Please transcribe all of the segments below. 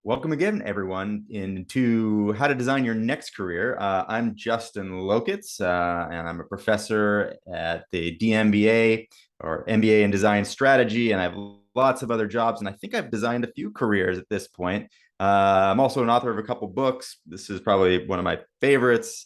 Welcome again, everyone, into How to Design Your Next Career. I'm Justin Lokitz, and I'm a professor at the DMBA or MBA in Design Strategy, and I have lots of other jobs, and I think I've designed a few careers at this point. I'm also an author of a couple books. This is probably one of my favorites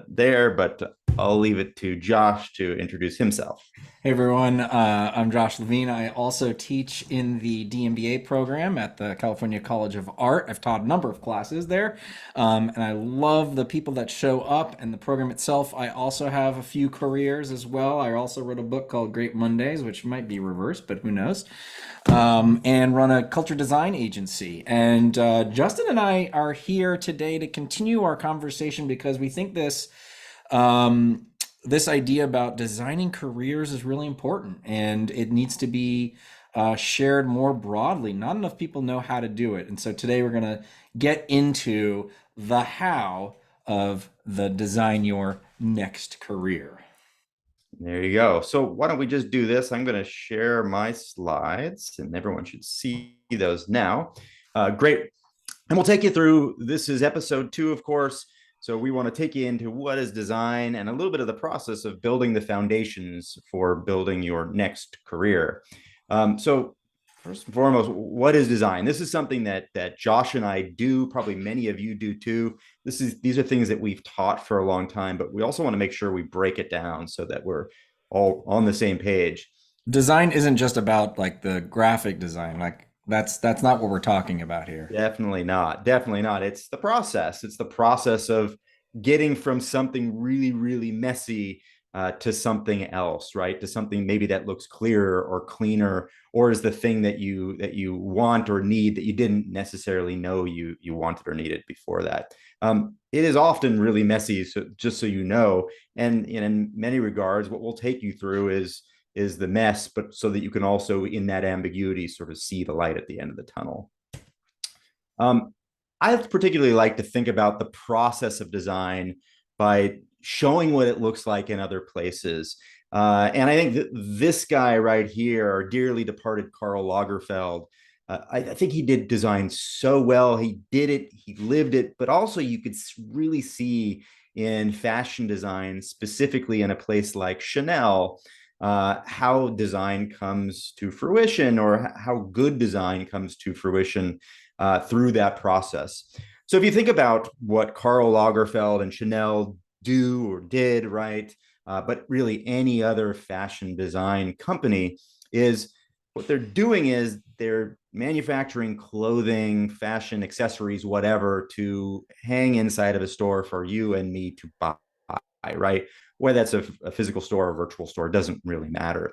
there, but I'll leave it to Josh to introduce himself. Hey everyone, I'm Josh Levine. I also teach in the DMBA program at the California College of Art. I've taught a number of classes there, and I love the people that show up and the program itself. I also have a few careers as well. I also wrote a book called Great Mondays, which might be reversed, but who knows, and run a culture design agency. And Justin and I are here today to continue our conversation because we think um, this idea about designing careers is really important and it needs to be shared more broadly. Not enough people know how to do it. And so today we're going to get into the how of the design your next career. There you go. So why don't we just do this? I'm going to share my slides, and everyone should see those now. Great. And we'll take you through, this is episode 2, of course. So we want to take you into what is design and a little bit of the process of building the foundations for building your next career. So first and foremost, what is design? This is something that Josh and I do, probably many of you do too. These are things that we've taught for a long time, but we also want to make sure we break it down so that we're all on the same page. Design isn't just about like the graphic design. Like that's not what we're talking about here. Definitely not. Definitely not. It's the process. It's the process of getting from something really, really messy to something else, right? To something maybe that looks clearer or cleaner, or is the thing that you want or need that you didn't necessarily know you wanted or needed before that. It is often really messy, so just so you know. And in many regards, what we'll take you through is the mess, but so that you can also, in that ambiguity, sort of see the light at the end of the tunnel. Um, I particularly like to think about the process of design by showing what it looks like in other places. And I think that this guy right here, our dearly departed Karl Lagerfeld, I think he did design so well. He did it, he lived it, but also you could really see in fashion design, specifically in a place like Chanel, how design comes to fruition, or how good design comes to fruition through that process. So if you think about what Karl Lagerfeld and Chanel do or did, right, but really any other fashion design company, is what they're doing is they're manufacturing clothing, fashion, accessories, whatever, to hang inside of a store for you and me to buy, right? Whether that's a physical store or a virtual store, doesn't really matter.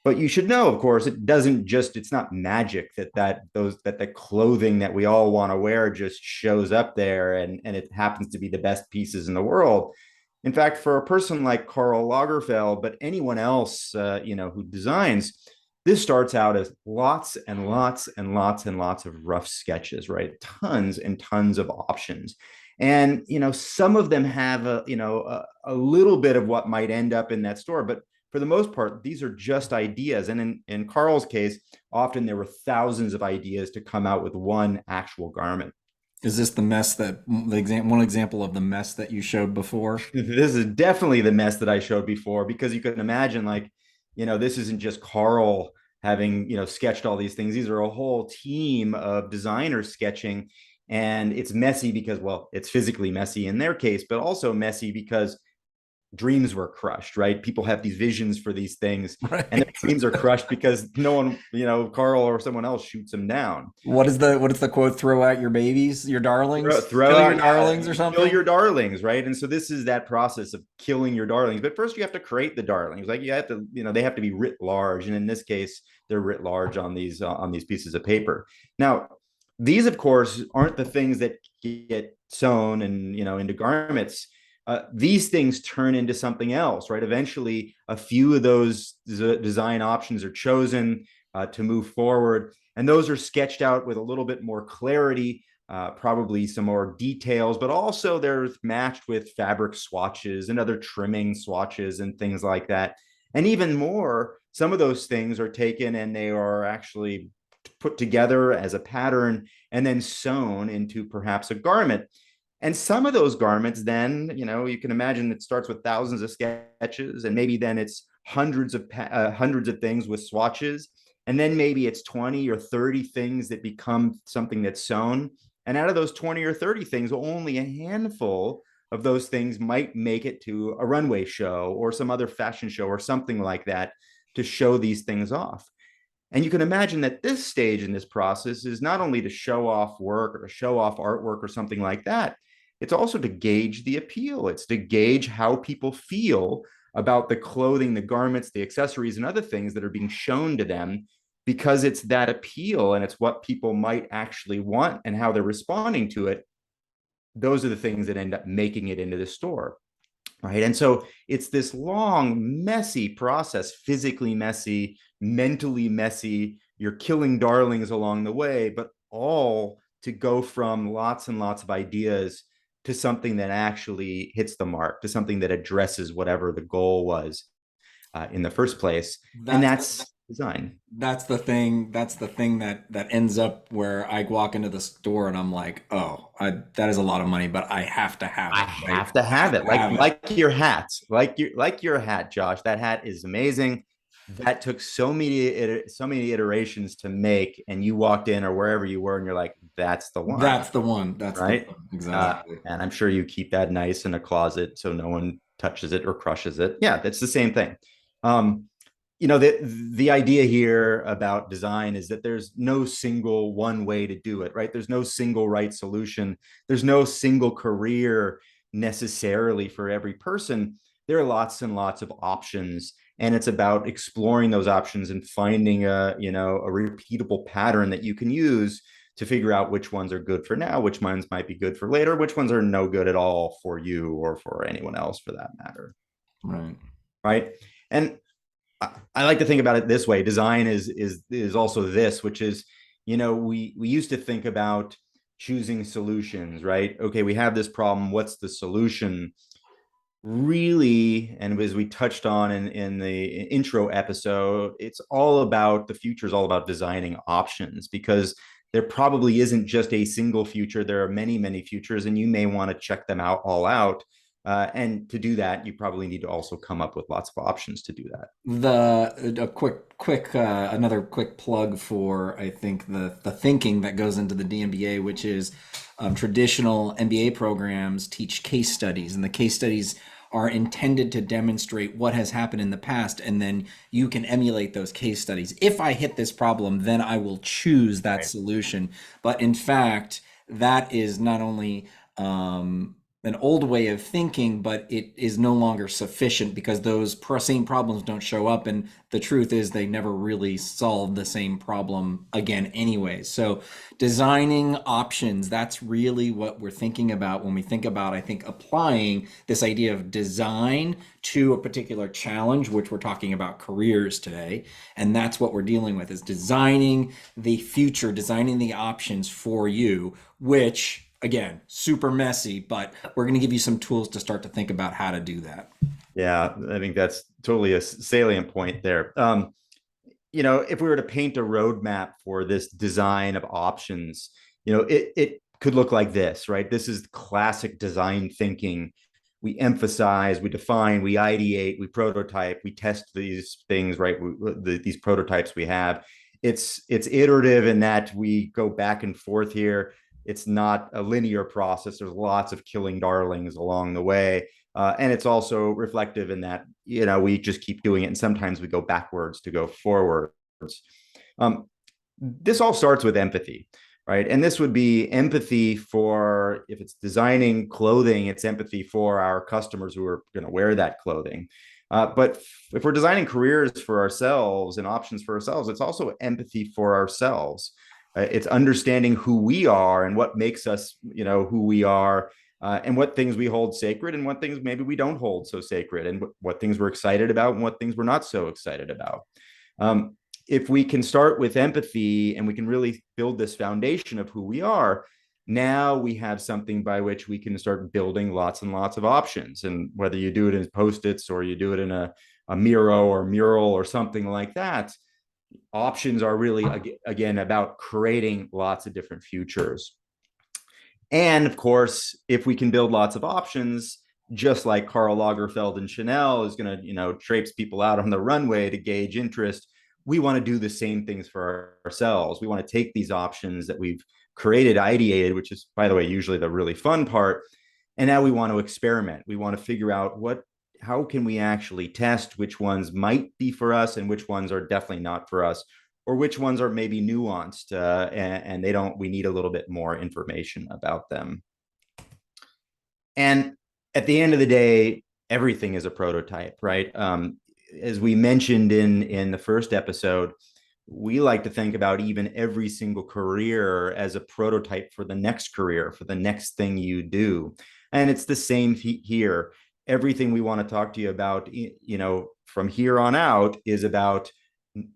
But you should know, of course, it's not magic that the clothing that we all want to wear just shows up there and it happens to be the best pieces in the world. In fact, for a person like Karl Lagerfeld, but anyone else, who designs, this starts out as lots and lots and lots and lots of rough sketches, right? Tons and tons of options. And, some of them have a little bit of what might end up in that store, but for the most part, these are just ideas. And in Karl's case, often there were thousands of ideas to come out with one actual garment. Is this the mess that one example of the mess that you showed before? This is definitely the mess that I showed before, because you can imagine, like, this isn't just Karl having, sketched all these things. These are a whole team of designers sketching. And it's messy because, well, it's physically messy in their case, but also messy because dreams were crushed, right? People have these visions for these things, and their Right. dreams are crushed because no one, Karl or someone else shoots them down. What is the quote? Throw out your babies, your darlings, Throw kill your out, yeah, darlings or kill something. your darlings, right? And so this is that process of killing your darlings. But first, you have to create the darlings. Like, you have to, they have to be writ large, and in this case, they're writ large on these pieces of paper. Now, these, of course, aren't the things that get sewn and into garments. These things turn into something else, right? Eventually, a few of those design options are chosen to move forward, and those are sketched out with a little bit more clarity, probably some more details, but also they're matched with fabric swatches and other trimming swatches and things like that. And even more, some of those things are taken and they are actually put together as a pattern and then sewn into perhaps a garment. And some of those garments, then, you can imagine it starts with thousands of sketches, and maybe then it's hundreds of things with swatches, and then maybe it's 20 or 30 things that become something that's sewn. And out of those 20 or 30 things, only a handful of those things might make it to a runway show or some other fashion show or something like that to show these things off. And you can imagine that this stage in this process is not only to show off work or to show off artwork or something like that, it's also to gauge the appeal. It's to gauge how people feel about the clothing, the garments, the accessories, and other things that are being shown to them, because it's that appeal and it's what people might actually want and how they're responding to it. Those are the things that end up making it into the store. Right. And so it's this long, messy process, physically messy, mentally messy. You're killing darlings along the way, but all to go from lots and lots of ideas to something that actually hits the mark, to something that addresses whatever the goal was in the first place. And That's that's design. that's the thing that ends up where I walk into the store and I'm like, oh, that is a lot of money, but I have to have I it, right? have to I have have it. to have it. Like your hat, like your hat, Josh. That hat is amazing. That took so many iterations to make, and you walked in or wherever you were, and you're like, "That's the one," That's the one. That's the right? one. Exactly. And I'm sure you keep that nice in a closet so no one touches it or crushes it. Yeah, that's the same thing. Um, the idea here about design is that there's no single one way to do it, right? There's no single right solution. There's no single career necessarily for every person. There are lots and lots of options, and it's about exploring those options and finding a repeatable pattern that you can use to figure out which ones are good for now, which ones might be good for later, which ones are no good at all for you or for anyone else for that matter. Right. Right. And I like to think about it this way. Design is also this, which is, we used to think about choosing solutions, right? Okay, we have this problem. What's the solution? Really, and as we touched on in the intro episode, it's all about the future is all about designing options, because there probably isn't just a single future. There are many, many futures, and you may want to check them out all out. And to do that, you probably need to also come up with lots of options to do that. The a quick another quick plug for I think the thinking that goes into the DMBA, which is traditional MBA programs teach case studies, and the case studies are intended to demonstrate what has happened in the past, and then you can emulate those case studies. If I hit this problem, then I will choose that Right. solution. But in fact, that is not only an old way of thinking, but it is no longer sufficient because those same problems don't show up. And the truth is, they never really solve the same problem again, anyway. So, designing options, that's really what we're thinking about when we think about, I think, applying this idea of design to a particular challenge, which we're talking about careers today. And that's what we're dealing with is designing the future, designing the options for you, which again, super messy, but we're going to give you some tools to start to think about how to do that. Yeah, I think that's totally a salient point there. If we were to paint a roadmap for this design of options, it could look like this, right? This is classic design thinking. We emphasize, we define, we ideate, we prototype, we test these things, right? These prototypes we have. It's iterative in that we go back and forth here. It's not a linear process. There's lots of killing darlings along the way. And it's also reflective in that, we just keep doing it. And sometimes we go backwards to go forwards. Um, this all starts with empathy, right? And this would be empathy for, if it's designing clothing, it's empathy for our customers who are going to wear that clothing. But if we're designing careers for ourselves and options for ourselves, it's also empathy for ourselves. It's understanding who we are and what makes us, who we are, and what things we hold sacred and what things maybe we don't hold so sacred, and what things we're excited about and what things we're not so excited about. Um, if we can start with empathy and we can really build this foundation of who we are, now we have something by which we can start building lots and lots of options. And whether you do it in post-its or you do it in a Miro or mural or something like that, Options are really, again, about creating lots of different futures. And of course, if we can build lots of options, just like Karl Lagerfeld and Chanel is going to, traipse people out on the runway to gauge interest, we want to do the same things for ourselves. We want to take these options that we've created, ideated, which is, by the way, usually the really fun part, and now we want to experiment. We want to figure out how can we actually test which ones might be for us and which ones are definitely not for us, or which ones are maybe nuanced, and we need a little bit more information about them. And at the end of the day, everything is a prototype, right? As we mentioned in the first episode, we like to think about even every single career as a prototype for the next career, for the next thing you do. And it's the same here. Everything we want to talk to you about, from here on out is about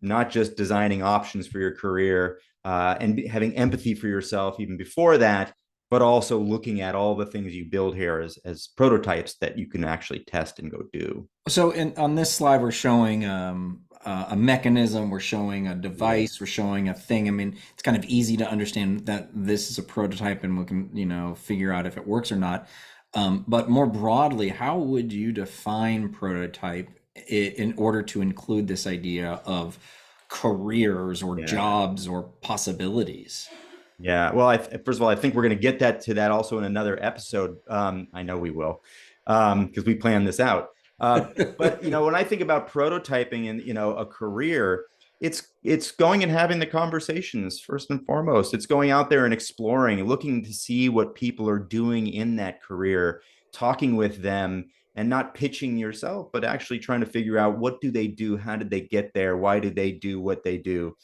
not just designing options for your career, and having empathy for yourself even before that, but also looking at all the things you build here as prototypes that you can actually test and go do. So on this slide, we're showing a mechanism, we're showing a Yeah. device, we're showing a thing. I mean, it's kind of easy to understand that this is a prototype and we can, figure out if it works or not. But more broadly, how would you define prototype in order to include this idea of careers or Yeah. jobs or possibilities? Yeah. Well, first of all, I think we're going to get that also in another episode. I know we will, because we planned this out. But when I think about prototyping and a career, it's going and having the conversations first and foremost. It's going out there and exploring, looking to see what people are doing in that career, talking with them, and not pitching yourself, but actually trying to figure out what do they do, how did they get there, why do they do what they do.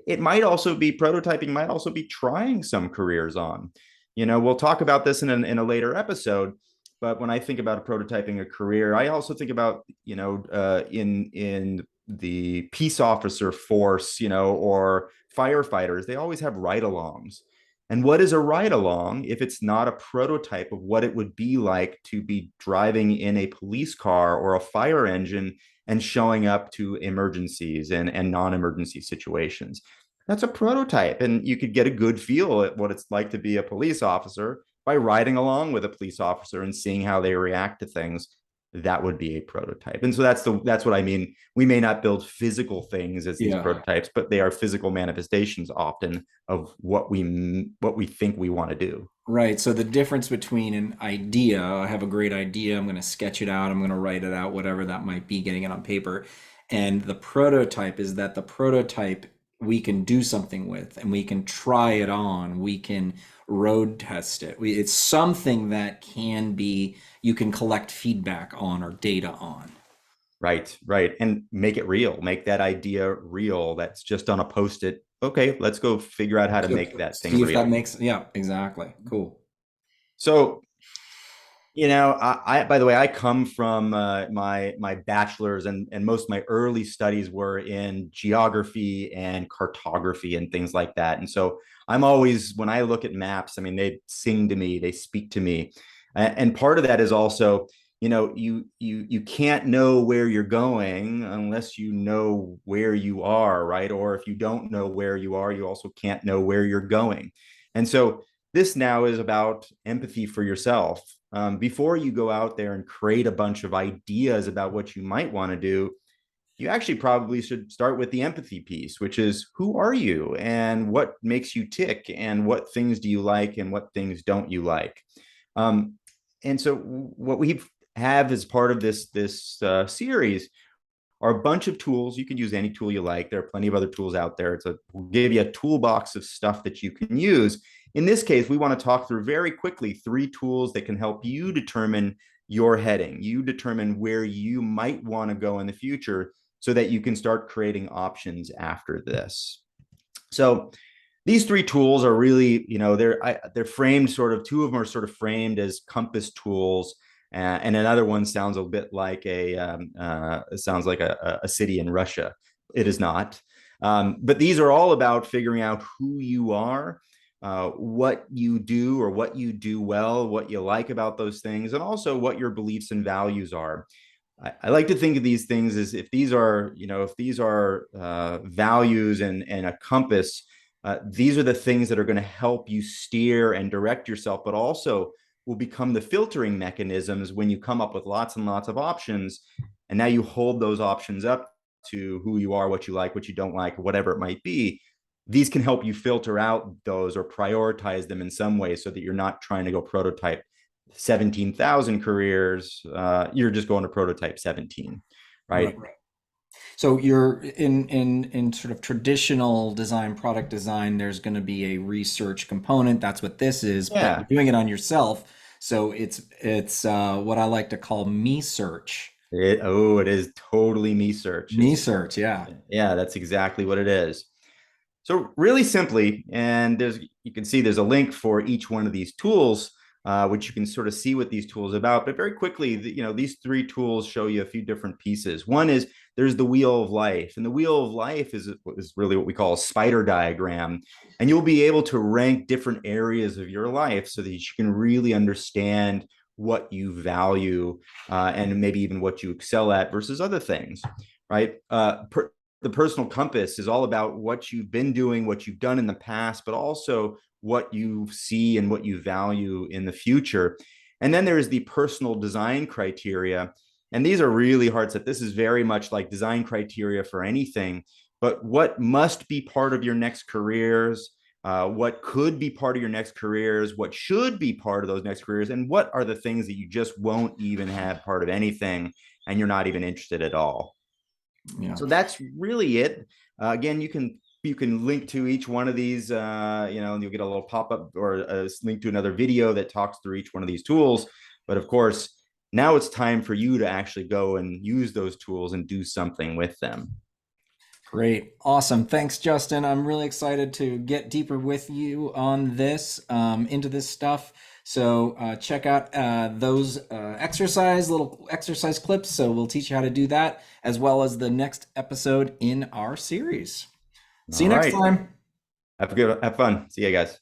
It might also be prototyping, might also be trying some careers on. We'll talk about this in a later episode. But when I think about prototyping a career, I also think about, in the peace officer force, or firefighters, they always have ride-alongs. And what is a ride-along if it's not a prototype of what it would be like to be driving in a police car or a fire engine and showing up to emergencies and non-emergency situations? That's a prototype, and you could get a good feel at what it's like to be a police officer by riding along with a police officer and seeing how they react to things. That would be a prototype. And so that's what I mean. We may not build physical things as these Yeah. prototypes, but they are physical manifestations often of what we think we want to do. Right. So the difference between an idea, I have a great idea, I'm going to sketch it out, I'm going to write it out, whatever that might be, getting it on paper, and the prototype is that the prototype we can do something with and we can try it on, we can road test it. It's something that can be, you can collect feedback on or data on. Right, right. And make it real. Make that idea real. That's just on a post-it. Okay, let's go figure out how to make that thing See if that real. makes, yeah, exactly. Cool. So, by the way, I come from my bachelor's, and most of my early studies were in geography and cartography and things like that. And so I'm always, when I look at maps, I mean, they sing to me, they speak to me. And part of that is also, you can't know where you're going unless you know where you are, right? Or if you don't know where you are, you also can't know where you're going. And so this now is about empathy for yourself. Before you go out there and create a bunch of ideas about what you might want to do, you actually probably should start with the empathy piece, which is who are you and what makes you tick and what things do you like and what things don't you like. And so what we have as part of this series are a bunch of tools. You can use any tool you like. There are plenty of other tools out there. We'll give you a toolbox of stuff that you can use. In this case, we want to talk through very quickly 3 tools that can help you determine your heading. You determine where you might want to go in the future so that you can start creating options after this. So these 3 tools are really, they're framed sort of. 2 of them are sort of framed as compass tools, and another one sounds a bit like a city in Russia. It is not, but these are all about figuring out who you are, what you do or what you do well, what you like about those things, and also what your beliefs and values are. I like to think of these things as if these are, if these are values and a compass, these are the things that are going to help you steer and direct yourself, but also will become the filtering mechanisms when you come up with lots and lots of options. And now you hold those options up to who you are, what you like, what you don't like, whatever it might be. These can help you filter out those or prioritize them in some way so that you're not trying to go prototype 17,000 careers. You're just going to prototype 17, Right. right? So you're in sort of traditional design, product design, there's going to be a research component. That's what this is, but you're Yeah. doing it on yourself. So it's what I like to call me search. It is totally me search. Me search, yeah. Yeah, that's exactly what it is. So really simply, and you can see there's a link for each one of these tools, which you can sort of see what these tools are about. But very quickly, these three tools show you a few different pieces. One is there's the wheel of life, and the wheel of life is really what we call a spider diagram, and you'll be able to rank different areas of your life so that you can really understand what you value and maybe even what you excel at versus other things, right? The personal compass is all about what you've been doing, what you've done in the past, but also what you see and what you value in the future. And then there's the personal design criteria. And these are really hard set. This is very much like design criteria for anything, but what must be part of your next careers, what could be part of your next careers, what should be part of those next careers, and what are the things that you just won't even have part of anything and you're not even interested at all. Yeah. So that's really it. Again, you can link to each one of these, and you'll get a little pop up or a link to another video that talks through each one of these tools. But of course, now it's time for you to actually go and use those tools and do something with them. Great. Awesome. Thanks, Justin. I'm really excited to get deeper with you on this, into this stuff. So check out those little exercise clips. So we'll teach you how to do that, as well as the next episode in our series. See All you next right. time. Have fun. See you guys.